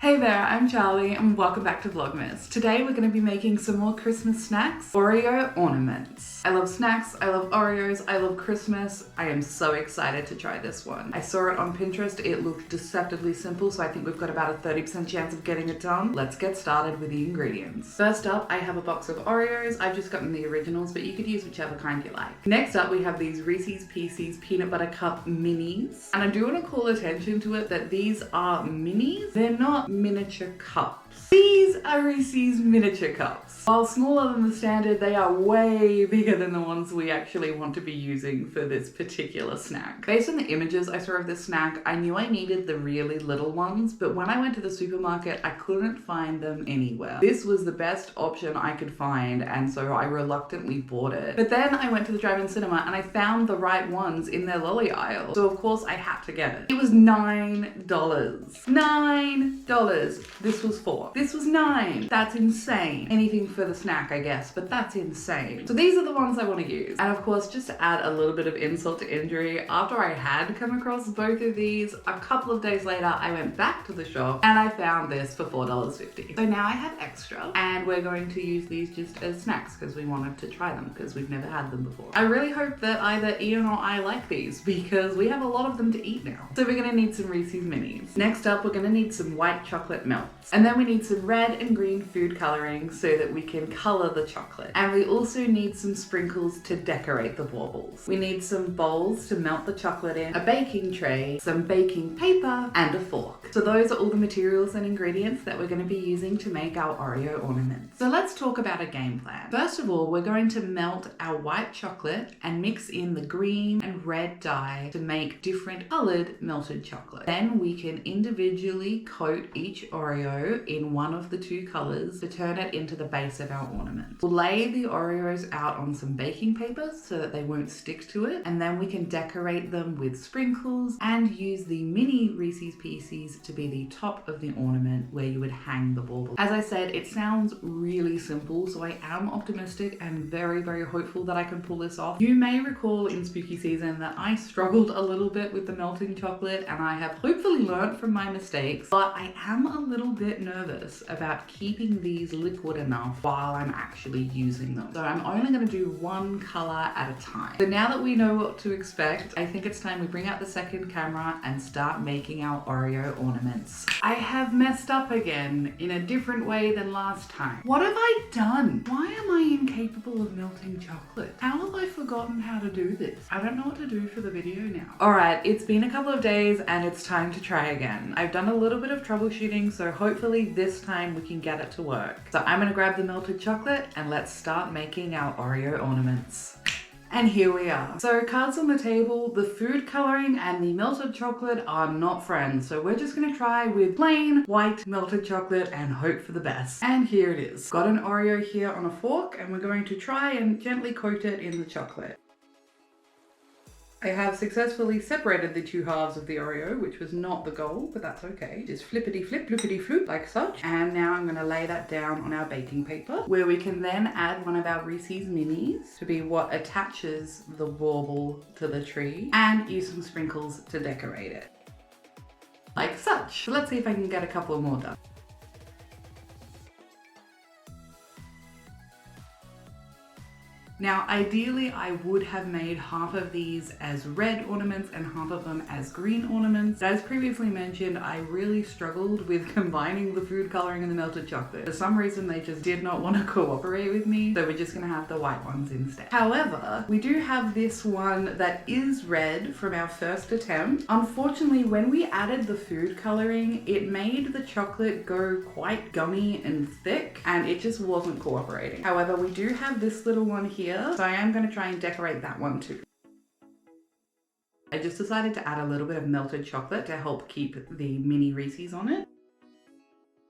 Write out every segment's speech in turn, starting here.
Hey there, I'm Charlie and welcome back to Vlogmas. Today we're going to be making some more Christmas snacks, Oreo Ornaments. I love snacks, I love Oreos, I love Christmas. I am so excited to try this one. I saw it on Pinterest, it looked deceptively simple, so I think we've got about a 30% chance of getting it done. Let's get started with the ingredients. First up, I have a box of Oreos. I've just gotten the originals, but you could use whichever kind you like. Next up, we have these Reese's Pieces Peanut Butter Cup Minis. And I do want to call attention to it that these are minis. They're not miniature cups. These are Reese's miniature cups. While smaller than the standard, they are way bigger than the ones we actually want to be using for this particular snack. Based on the images I saw of this snack, I knew I needed the really little ones, but when I went to the supermarket, I couldn't find them anywhere. This was the best option I could find, and so I reluctantly bought it. But then I went to the drive-in cinema and I found the right ones in their lolly aisle, so of course I had to get it. It was $9. $9. This was $4. This was $9. That's insane. Anything for the snack, I guess, but that's insane. So these are the ones I want to use. And of course, just to add a little bit of insult to injury, after I had come across both of these, a couple of days later, I went back to the shop and I found this for $4.50. So now I have extra and we're going to use these just as snacks because we wanted to try them because we've never had them before. I really hope that either Ian or I like these because we have a lot of them to eat now. So we're going to need some Reese's Minis. Next up, we're going to need some white chocolate melts. And then we need some red and green food coloring so that we can color the chocolate. And we also need some sprinkles to decorate the baubles. We need some bowls to melt the chocolate in, a baking tray, some baking paper, and a fork. So those are all the materials and ingredients that we're going to be using to make our Oreo ornaments. So let's talk about a game plan. First of all, we're going to melt our white chocolate and mix in the green and red dye to make different colored melted chocolate. Then we can individually coat each Oreo in one of the two colors to turn it into the base of our ornament. We'll lay the Oreos out on some baking paper so that they won't stick to it, and then we can decorate them with sprinkles and use the mini Reese's Pieces to be the top of the ornament where you would hang the bauble. As I said, it sounds really simple, so I am optimistic and very, very hopeful that I can pull this off. You may recall in spooky season that I struggled a little bit with the melting chocolate and I have hopefully learned from my mistakes, but I am a little bit nervous about keeping these liquid enough while I'm actually using them. So I'm only going to do one color at a time. So now that we know what to expect, I think it's time we bring out the second camera and start making our Oreo ornaments. I have messed up again in a different way than last time. What have I done? Why am I incapable of melting chocolate? How have I forgotten how to do this? I don't know what to do for the video now. Alright, it's been a couple of days and it's time to try again. I've done a little bit of troubleshooting, so hopefully this time we can get it to work. So I'm gonna grab the melted chocolate and let's start making our Oreo ornaments. And here we are. So cards on the table, the food coloring and the melted chocolate are not friends. So we're just gonna try with plain white melted chocolate and hope for the best. And here it is. Got an Oreo here on a fork and we're going to try and gently coat it in the chocolate. I have successfully separated the two halves of the Oreo, which was not the goal, but that's okay. Just flippity flip, flippity floop, like such. And now I'm gonna lay that down on our baking paper, where we can then add one of our Reese's Minis to be what attaches the bauble to the tree, and use some sprinkles to decorate it. Like such. So let's see if I can get a couple more done. Now, ideally, I would have made half of these as red ornaments and half of them as green ornaments. As previously mentioned, I really struggled with combining the food coloring and the melted chocolate. For some reason, they just did not want to cooperate with me, so we're just gonna have the white ones instead. However, we do have this one that is red from our first attempt. Unfortunately, when we added the food coloring, it made the chocolate go quite gummy and thick, and it just wasn't cooperating. However, we do have this little one here, so I am going to try and decorate that one too. I just decided to add a little bit of melted chocolate to help keep the mini Reese's on it.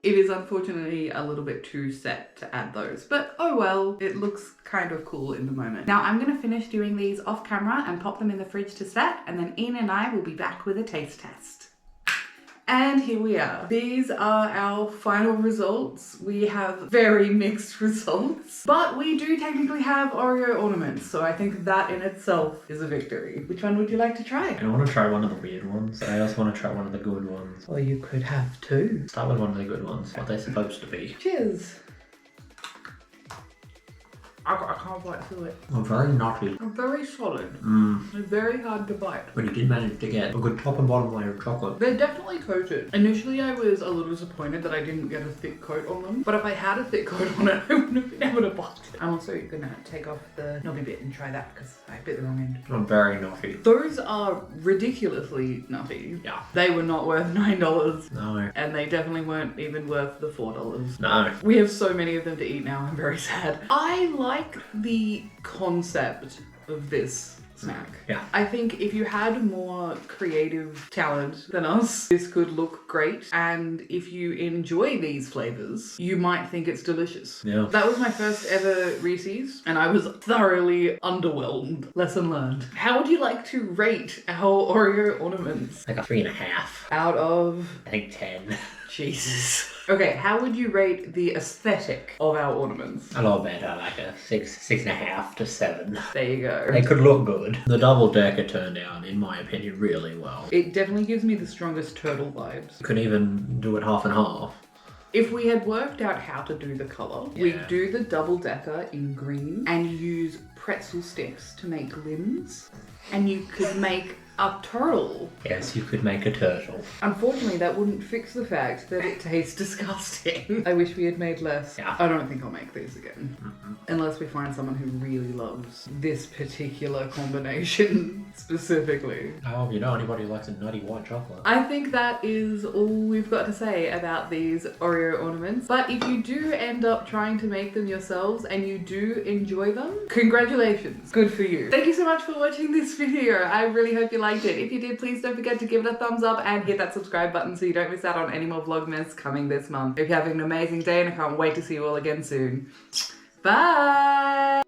It is unfortunately a little bit too set to add those, but oh well, it looks kind of cool in the moment. Now I'm going to finish doing these off camera and pop them in the fridge to set, and then Ian and I will be back with a taste test. And here we are. These are our final results. We have very mixed results, but we do technically have Oreo ornaments, so I think that in itself is a victory. Which one would you like to try? I want to try one of the weird ones. I also want to try one of the good ones. Or you could have two. Start with one of the good ones. What they're supposed to be. Cheers. I can't bite through it. I'm very nutty. I'm very solid. It's very hard to bite. But you did manage to get a good top and bottom layer of chocolate. They're definitely coated. Initially I was a little disappointed that I didn't get a thick coat on them, but if I had a thick coat on it, I wouldn't have been able to bite it. I'm also gonna take off the knobby bit and try that because I bit the wrong end. I'm very nutty. Those are ridiculously nutty. Yeah. They were not worth $9. No. And they definitely weren't even worth the $4. No. We have so many of them to eat now, I'm very sad. I like the concept of this snack. Yeah. I think if you had more creative talent than us, this could look great. And if you enjoy these flavors, you might think it's delicious. Yeah. That was my first ever Reese's, and I was thoroughly underwhelmed. Lesson learned. How would you like to rate our Oreo ornaments? Like a 3.5. Out of... I think 10. Jesus. Okay, how would you rate the aesthetic of our ornaments? A lot better, like a 6.5 to 7. There you go. They could look good. The double decker turned out, in my opinion, really well. It definitely gives me the strongest turtle vibes. You could even do it half and half. If we had worked out how to do the colour, we'd do the double decker in green and use pretzel sticks to make limbs. And you could make a turtle. Yes, you could make a turtle. Unfortunately, that wouldn't fix the fact that it tastes disgusting. I wish we had made less. Yeah. I don't think I'll make these again. Unless we find someone who really loves this particular combination specifically. Oh, you know anybody who likes a nutty white chocolate? I think that is all we've got to say about these Oreo ornaments. But if you do end up trying to make them yourselves and you do enjoy them, congratulations. Good for you. Thank you so much for watching this video. I really hope you liked it. If you did, please don't forget to give it a thumbs up and hit that subscribe button so you don't miss out on any more Vlogmas coming this month. Hope you're having an amazing day and I can't wait to see you all again soon. Bye!